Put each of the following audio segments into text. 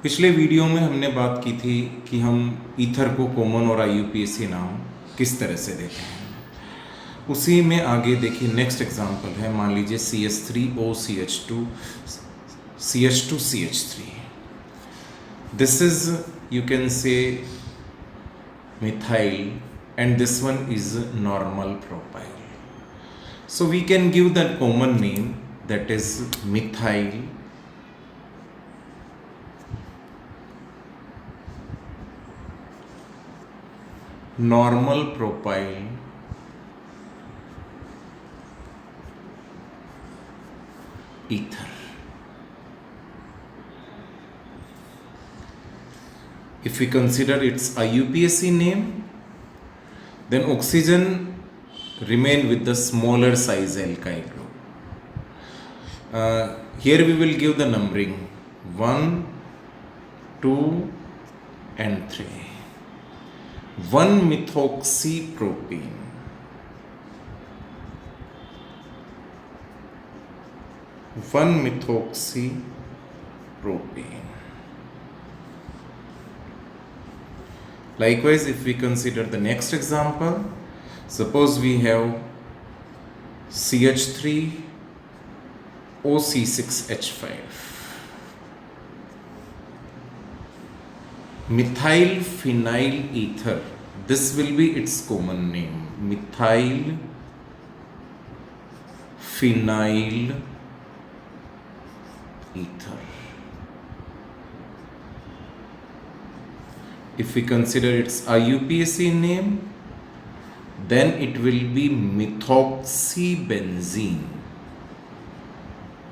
पिछले वीडियो में हमने बात की थी कि हम ईथर को कॉमन और IUPAC नाम किस तरह से देते हैं। उसी में आगे देखिए नेक्स्ट एग्जांपल है, मान लीजिए CH3OCH2CH3। This is you can say methyl and this one is normal propyl. So we can give the common name, that is methyl normal propyl ether. If we consider its IUPAC name, then oxygen remain with the smaller size alkyl group. Here we will give the numbering 1, 2 and 3. 1-methoxypropene, 1-methoxypropene. Likewise, if we consider the next example, suppose we have CH3OC6H5, methyl phenyl ether. This will be its common name, methyl phenyl ether. If we consider its IUPAC name, then it will be methoxybenzene.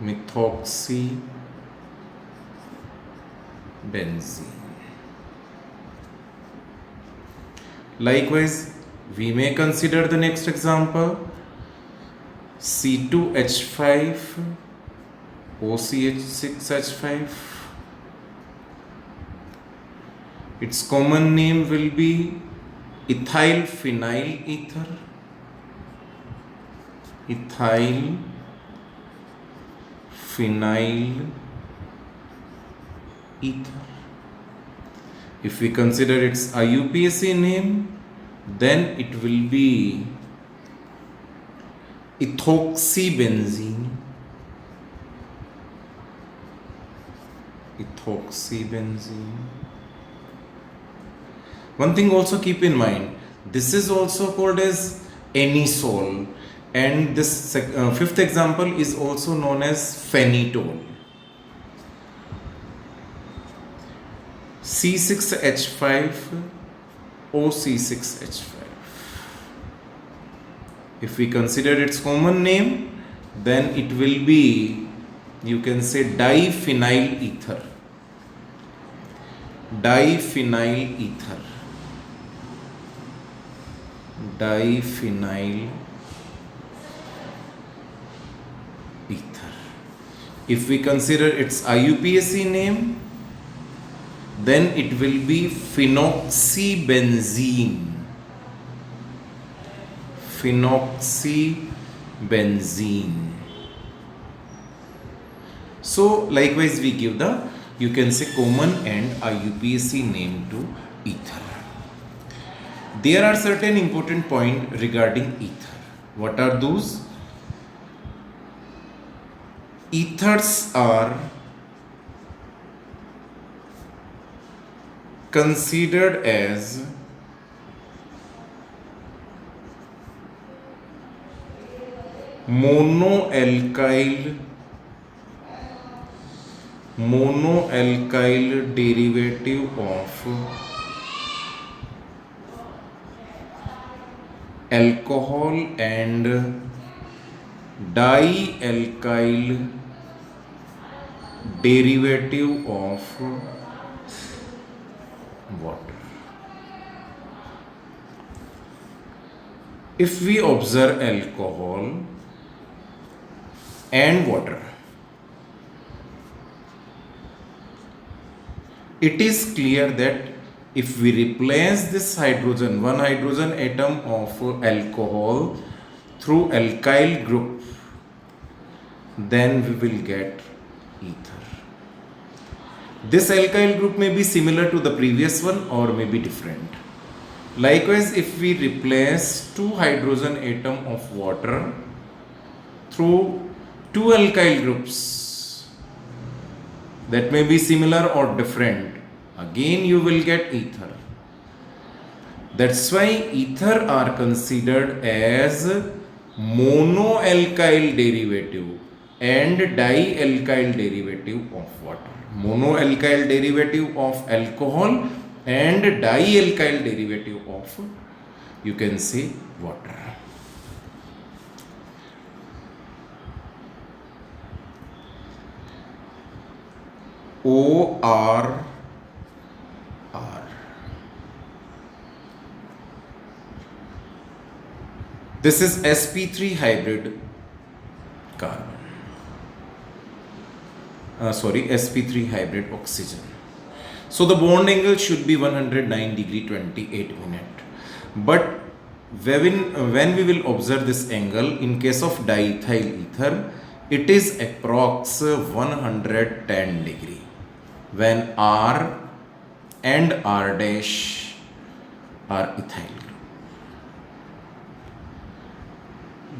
Methoxybenzene. Likewise, we may consider the next example, C2H5OCH6H5. Its common name will be ethyl phenyl ether. Ethyl phenyl ether. If we consider its IUPAC name, then it will be ethoxybenzene. Ethoxybenzene. One thing also keep in mind, this is also called as anisole, and this fifth example is also known as phenitol. C6H5OC6H5. If we consider its common name, then it will be, you can say, diphenyl ether. Diphenyl ether. Diphenyl ether. If we consider its IUPAC name, then it will be phenoxybenzene. Phenoxybenzene. So likewise we give the, you can say, common and IUPAC name to ether. There are certain important points regarding ether. What are those? Ethers are considered as monoalkyl derivative of alcohol and dialkyl derivative of water. If we observe alcohol and water, it is clear that if we replace this hydrogen, one hydrogen atom of alcohol through alkyl group, then we will get ether. This alkyl group may be similar to the previous one or may be different. Likewise, if we replace 2 hydrogen atom of water through 2 alkyl groups, that may be similar or different, again you will get ether. That's why ether are considered as monoalkyl derivative and dialkyl derivative of water. Monoalkyl derivative of alcohol and dialkyl derivative of, you can say, water. OR. This is sp3 hybrid carbon. sp3 hybrid oxygen. So the bond angle should be 109 degree 28 minute. But when we will observe this angle, in case of diethyl ether, it is approx 110 degree when R and R dash are ethyl group.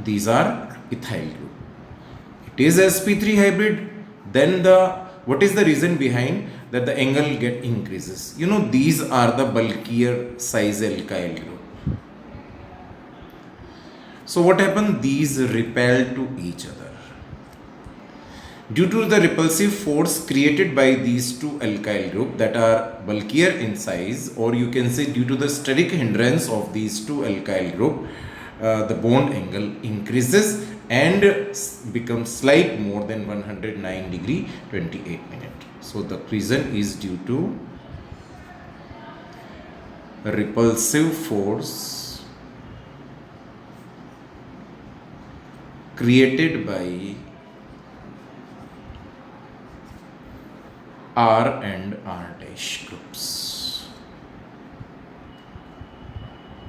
These are ethyl group. It is sp3 hybrid. Then what is the reason behind that the angle get increases? You know, these are the bulkier size alkyl group. So what happened? These repel to each other. Due to the repulsive force created by these two alkyl group that are bulkier in size, or you can say due to the steric hindrance of these two alkyl group, the bond angle increases and becomes slight more than 109 degree 28 minute. So the reason is due to repulsive force created by R and R dash groups.